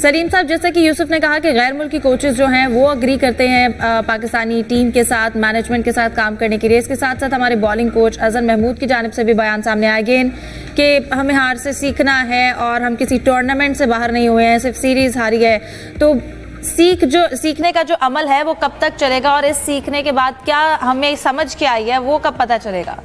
सलीम साहब, जैसा कि यूसुफ ने कहा कि गैर मुल्की कोचेस जो हैं वो अग्री करते हैं पाकिस्तानी टीम के साथ, मैनेजमेंट के साथ काम करने के लिए। इसके साथ साथ हमारे बॉलिंग कोच अजहर महमूद की जानिब से भी बयान सामने आए गेन कि हमें हार से सीखना है और हम किसी टूर्नामेंट से बाहर नहीं हुए हैं, सिर्फ सीरीज हारी है। तो सीखने का जो अमल है वो कब तक चलेगा और इस सीखने के बाद क्या हमें समझ के आई है वो कब पता चलेगा?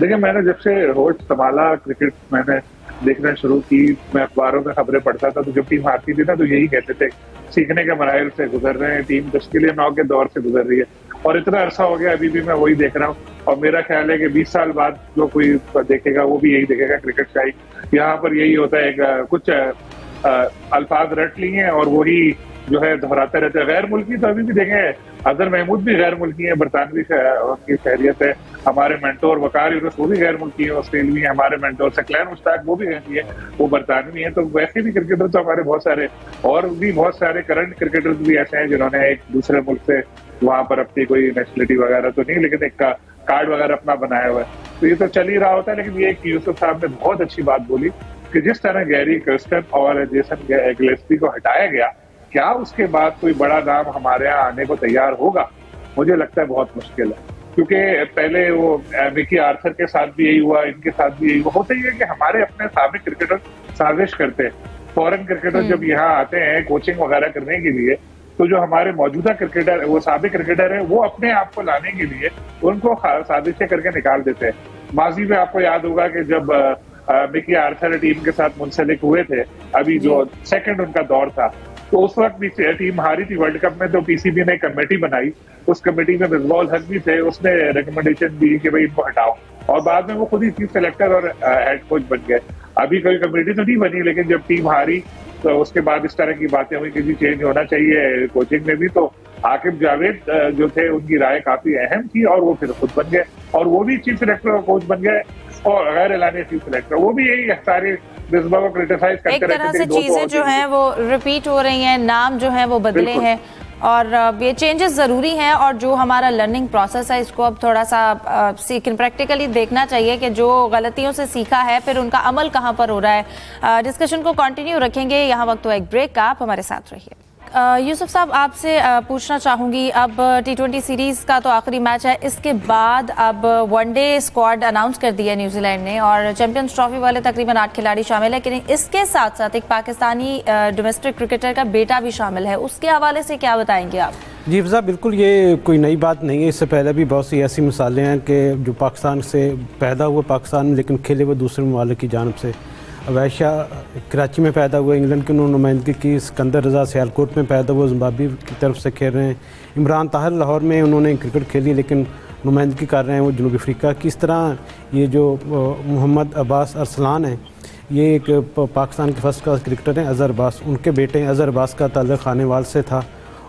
देखिए, मैंने जब से होश संभाला, क्रिकेट मैंने देखना शुरू की, मैं अखबारों में खबरें पढ़ता था, तो जब टीम हारती थी ना तो यही कहते थे सीखने के मराइल से गुजर रहे हैं, टीम तश्कील 9 के दौर से गुजर रही है। और इतना अरसा हो गया, अभी भी मैं वही देख रहा हूँ। और मेरा ख्याल है कि 20 साल बाद जो कोई देखेगा वो भी यही देखेगा। क्रिकेट का ही यहाँ पर यही होता है, कुछ अल्फाज रट लिए हैं और वही जो है दोहराते रहते हैं। गैर मुल्की तो अभी भी देखें, अजहर महमूद भी गैर मुल्की है, बरतानवी उनकी शहरियत है। हमारे मेंटोर वकार यूनुस वो भी गैर मुल्की है, ऑस्ट्रेलिया। हमारे मेंटोर सकलैन मुश्ताक वो भी है, वो बरतानवी है। तो वैसे भी क्रिकेटर तो हमारे बहुत सारे और भी बहुत सारे करंट क्रिकेटर्स भी ऐसे हैं जिन्होंने एक दूसरे मुल्क से वहां पर अपनी कोई नेशनलिटी वगैरह तो नहीं, लेकिन एक कार्ड वगैरह अपना बनाया हुआ है। तो ये तो चल ही रहा होता है। लेकिन ये यूसुफ साहब ने बहुत अच्छी बात बोली कि जिस तरह गैरी कर्स्टन और जेसन गिलेस्पी को हटाया गया, क्या उसके बाद कोई बड़ा नाम हमारे यहाँ आने को तैयार होगा? मुझे लगता है बहुत मुश्किल है, क्योंकि पहले वो मिकी आर्थर के साथ भी यही हुआ, इनके साथ भी यही हुआ। होता ही है कि हमारे अपने साबिक क्रिकेटर साजिश करते हैं। फॉरेन क्रिकेटर जब यहाँ आते हैं कोचिंग वगैरह करने के लिए, तो जो हमारे मौजूदा क्रिकेटर, वो साबिक क्रिकेटर है, वो अपने आप को लाने के लिए उनको साजिशें करके निकाल देते हैं। माजी में आपको याद होगा कि जब मिकी आर्थर टीम के साथ मुंसलिक हुए थे, अभी जो सेकंड उनका दौर था, तो उस वक्त भी टीम हारी थी वर्ल्ड कप में, तो पीसीबी ने कमेटी बनाई। उस कमेटी में मिसबाह हक भी थे, उसने रिकमेंडेशन दी कि भाई इनको हटाओ, और बाद में वो खुद ही चीफ सेलेक्टर और हेड कोच बन गए। अभी कोई कमेटी तो नहीं बनी, लेकिन जब टीम हारी तो उसके बाद इस तरह की बातें हुई कि जी चेंज होना चाहिए कोचिंग में भी। तो आकिब जावेद जो थे, उनकी राय काफी अहम थी और वो फिर खुद बन गए, और वो भी चीफ सेलेक्टर और कोच बन गए, और गैर एलानी चीफ सेलेक्टर। वो भी यही सारे मिसबाह को क्रिटिसाइज करते रहते थे। एक तरह से चीजें जो हैं वो रिपीट हो रही हैं, नाम जो है वो बदले हैं, और ये चेंजेस ज़रूरी हैं। और जो हमारा लर्निंग प्रोसेस है, इसको अब थोड़ा सा प्रैक्टिकली देखना चाहिए कि जो गलतियों से सीखा है फिर उनका अमल कहाँ पर हो रहा है। डिस्कशन को कंटिन्यू रखेंगे। यहाँ वक्त हुआ एक ब्रेक का, आप हमारे साथ रहिए। यूसुफ साहब, आपसे पूछना चाहूँगी, अब T20 सीरीज़ का तो आखिरी मैच है, इसके बाद अब वनडे स्क्वाड अनाउंस कर दिया है न्यूजीलैंड ने, और चैंपियंस ट्रॉफी वाले तकरीबन 8 खिलाड़ी शामिल है। लेकिन इसके साथ साथ एक पाकिस्तानी डोमेस्टिक क्रिकेटर का बेटा भी शामिल है, उसके हवाले से क्या बताएंगे आप? जी फिजा, बिल्कुल ये कोई नई बात नहीं है। इससे पहले भी बहुत सी ऐसी मिसालें हैं कि जो पाकिस्तान से पैदा हुए पाकिस्तान में, लेकिन खेले हुए दूसरे ममालिक की जानब से। वैशा कराची में पैदा हुए, इंग्लैंड की उन्होंने नुमाइंदगी की। सिकंदर रज़ा सियालकोट में पैदा हुए, जिम्बाब्वे की तरफ से खेल रहे हैं। इमरान ताहिर लाहौर में उन्होंने क्रिकेट खेली, लेकिन नुमाइंदगी कर रहे हैं वो जनूबी अफ्रीका की। इस तरह ये जो मोहम्मद अब्बास अरसलान है, ये एक पाकिस्तान के फर्स्ट क्लास क्रिकेटर हैं। अज़हर अब्बास उनके बेटे हैं। अज़हर अब्बास का ताल्लुक़ खानेवाल से था,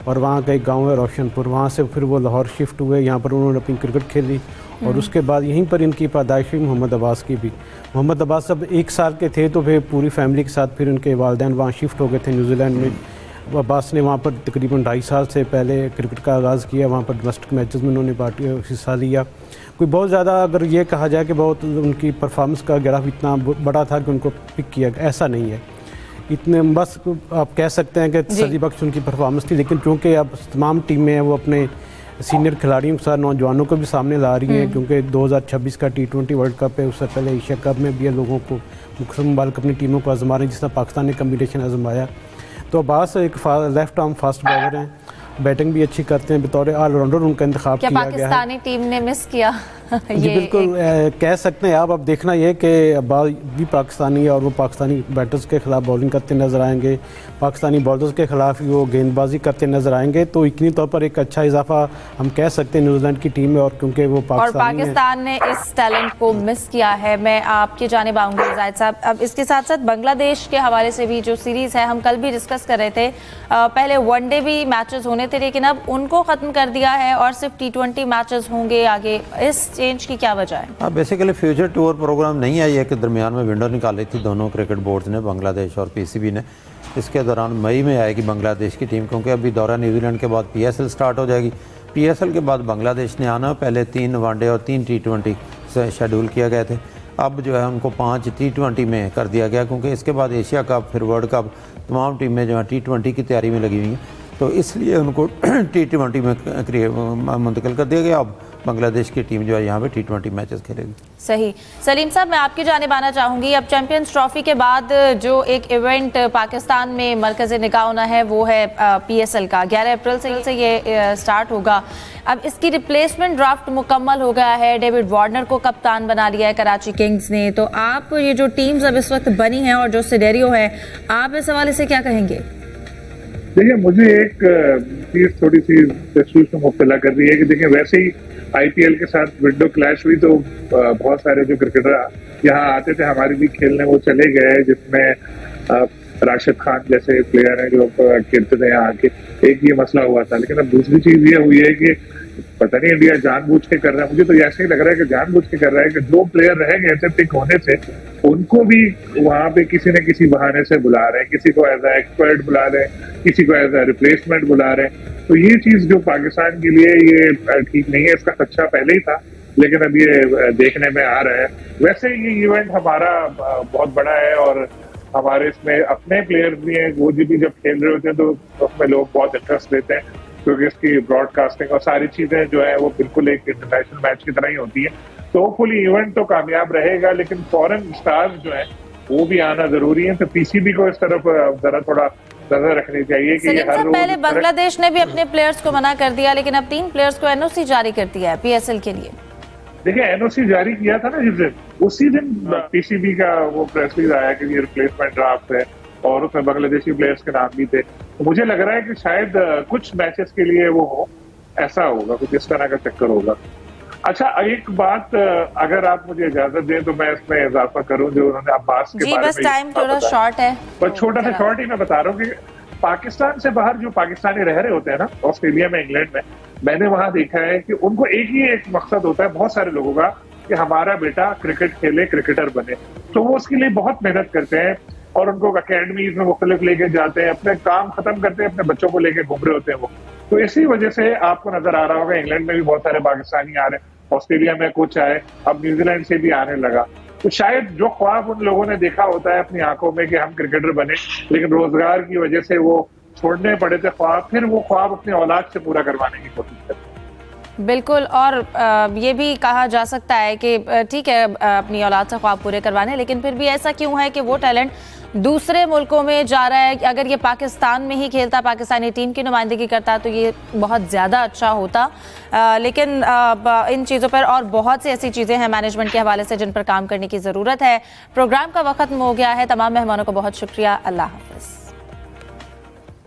और वहाँ का एक गांव है रोशनपुर, वहाँ से फिर वो लाहौर शिफ्ट हुए। यहाँ पर उन्होंने अपनी क्रिकेट खेली, और उसके बाद यहीं पर इनकी पैदाइश हुई मोहम्मद अब्बास की भी। मोहम्मद अब्बास जब 1 साल के थे तो फिर पूरी फैमिली के साथ फिर उनके वालिदैन वहाँ शिफ्ट हो गए थे न्यूजीलैंड में। अब्बास ने वहाँ पर तकरीबन 2.5 साल से पहले क्रिकेट का आगाज़ किया। वहाँ पर डोमेस्टिक मैचेस में उन्होंने हिस्सा लिया। कोई बहुत ज़्यादा अगर ये कहा जाए कि बहुत उनकी परफॉर्मेंस का ग्राफ इतना बड़ा था कि उनको पिक किया, ऐसा नहीं है। इतने बस आप कह सकते हैं कि तसल्ली बख्श उनकी परफॉर्मेंस थी। लेकिन चूँकि अब तमाम टीमें हैं वो अपने सीनियर खिलाड़ियों के साथ नौजवानों को भी सामने ला रही हैं, क्योंकि 2026 का T20 वर्ल्ड कप है। उससे पहले एशिया कप में भी लोगों को मुख्तलिफ मुमालिक अपनी टीमों को आजमा रहे हैं, जिस तरह पाकिस्तान ने कम्बिनेशन आजमाया। तो अब्बास एक लेफ्ट आर्म फास्ट बॉलर हैं, बैटिंग भी अच्छी करते हैं। बतौर ऑलराउंडर उनका इंतखाब किया गया है। पाकिस्तानी टीम ने मिस किया? जी बिल्कुल कह सकते हैं आप। अब देखना ये कि अब्बास भी पाकिस्तानी है, और वो पाकिस्तानी बैटर्स के खिलाफ बॉलिंग करते नज़र आएंगे, पाकिस्तानी बॉलर्स के खिलाफ वो गेंदबाजी करते नज़र आएंगे। तो यकीनी तौर पर एक अच्छा इजाफा हम कह सकते हैं न्यूजीलैंड की टीम में, और क्योंकि वो पाकिस्तान ने इस टैलेंट को मिस किया है। मैं आपकी जानिब आऊँगी जाहिद साहब। अब इसके साथ साथ बांग्लादेश के हवाले से भी जो सीरीज़ है, हम कल भी डिस्कस कर रहे थे, पहले वनडे भी मैचेस होने थे, लेकिन अब उनको ख़त्म कर दिया है और सिर्फ T20 मैचेस होंगे आगे। इस चेंज की क्या वजह है? हाँ, बेसिकली फ्यूचर टूर प्रोग्राम नहीं आई है कि दरमियान में विंडो निकाली थी दोनों क्रिकेट बोर्ड्स ने, बांग्लादेश और पीसीबी ने। इसके दौरान मई में आएगी बांग्लादेश की टीम, क्योंकि अभी दौरा न्यूजीलैंड के बाद PSL स्टार्ट हो जाएगी। PSL के बाद बांग्लादेश ने आना। पहले 3 वनडे और 3 T20 शेड्यूल किए गए थे। अब जो है उनको 5 T20 में कर दिया गया, क्योंकि इसके बाद एशिया कप फिर वर्ल्ड कप तमाम टीमें जो है T20 की तैयारी में लगी हुई हैं, तो इसलिए उनको T20 में मुंतकिल कर दिया गया। अब बांग्लादेश की टीम जो है यहाँ पे T20 मैचेस खेलेगी। सही। सलीम साहब, मैं आपकी जानिब आना चाहूँगी। अब चैंपियंस ट्रॉफी के बाद जो एक इवेंट पाकिस्तान में मरकज़ निगाह होना है वो है PSL का। 11 अप्रैल से ये स्टार्ट होगा। अब इसकी रिप्लेसमेंट ड्राफ्ट मुकम्मल हो गया है, डेविड वार्नर को कप्तान बना लिया है कराची किंग्स ने। तो आप ये जो टीम्स अब इस वक्त बनी हैं और जो सिनेरियो है, आप इस हवाले से क्या कहेंगे? देखिए, मुझे एक चीज थोड़ी सी तशवीश में मुब्तला कर रही है कि देखिए, वैसे ही IPL के साथ विंडो क्लैश हुई तो बहुत सारे जो क्रिकेटर यहाँ आते थे हमारी लीग खेलने वो चले गए, जिसमें राशिद खान जैसे प्लेयर हैं जो खेलते थे यहाँ आके। एक ये मसला हुआ था, लेकिन अब दूसरी चीज ये हुई है कि पता नहीं इंडिया जानबूझ के कर रहा है, मुझे तो ऐसे ही लग रहा है कि जानबूझ के कर रहा है कि जो प्लेयर रह गए थे पिक होने से उनको भी वहां पे किसी न किसी बहाने से बुला रहे हैं, किसी को एज ए एक्सपर्ट बुला रहे हैं, किसी को एज ए रिप्लेसमेंट बुला रहे हैं। तो ये चीज जो पाकिस्तान के लिए ये ठीक नहीं है। इसका खदशा पहले ही था, लेकिन अब ये देखने में आ रहा है। वैसे ये इवेंट हमारा बहुत बड़ा है और हमारे इसमें अपने प्लेयर्स भी हैं, वो भी जब खेल रहे होते हैं तो उसमें लोग बहुत इंटरेस्ट लेते हैं, क्योंकि इसकी ब्रॉडकास्टिंग और सारी चीजें जो है वो बिल्कुल एक इंटरनेशनल मैच की तरह ही होती है। तो होपफुली इवेंट तो कामयाब रहेगा, लेकिन फॉरेन स्टार्स जो है वो भी आना जरूरी है। तो PCB को इस तरफ जरा थोड़ा नजर रखनी चाहिए कि सलीम साहब, पहले बांग्लादेश ने भी अपने प्लेयर्स को मना कर दिया, लेकिन अब 3 प्लेयर्स को NOC जारी कर दिया है PSL के लिए। देखिए, NOC जारी किया था ना जिस दिन, उसी दिन PCB का वो प्रेस रिलीज आया कि ये रिप्लेसमेंट ड्राफ्ट है और उसमें बांग्लादेशी प्लेयर्स के नाम भी थे। तो मुझे लग रहा है कि शायद कुछ मैचेस के लिए वो हो, ऐसा होगा, कुछ इस तरह का चक्कर होगा। अच्छा, एक बात अगर आप मुझे इजाजत दें तो मैं इसमें इजाफा करूं जो उन्होंने अब्बास के बारे में। बस टाइम थोड़ा शॉर्ट है, बस छोटा सा शॉर्ट ही मैं बता रहा हूँ कि पाकिस्तान से बाहर जो पाकिस्तानी रह रहे होते हैं ना, ऑस्ट्रेलिया में, इंग्लैंड में, मैंने वहां देखा है कि उनको एक ही एक मकसद होता है बहुत सारे लोगों का कि हमारा बेटा क्रिकेट खेले, क्रिकेटर बने। तो वो उसके लिए बहुत मेहनत करते हैं और उनको अकेडमीज में मुख्तलिफ लेके जाते हैं, अपने काम खत्म करते हैं, अपने बच्चों को लेके घूम रहे होते हैं वो। तो इसी वजह से आपको नजर आ रहा होगा इंग्लैंड में भी बहुत सारे पाकिस्तानी आ रहे हैं, ऑस्ट्रेलिया में कुछ आए, अब न्यूजीलैंड से भी आने लगा। तो शायद जो ख्वाब उन लोगों ने देखा होता है अपनी आंखों में कि हम क्रिकेटर बने, लेकिन रोजगार की वजह से वो छोड़ने पड़े थे ख्वाब, फिर वो ख्वाब अपनी औलाद से पूरा करवाने की कोशिश करते हैं। बिल्कुल। और ये भी कहा जा सकता है कि ठीक है अपनी औलाद से ख्वाब पूरे करवाने, लेकिन फिर भी ऐसा क्यों है कि वो टैलेंट दूसरे मुल्कों में जा रहा है? अगर ये पाकिस्तान में ही खेलता, पाकिस्तानी टीम की नुमाइंदगी करता तो ये बहुत ज़्यादा अच्छा होता। लेकिन इन चीज़ों पर और बहुत सी ऐसी चीज़ें हैं मैनेजमेंट के हवाले से जिन पर काम करने की ज़रूरत है। प्रोग्राम का वक्त खत्म हो गया है। तमाम मेहमानों को बहुत शुक्रिया। अल्लाह हाफ़िज़।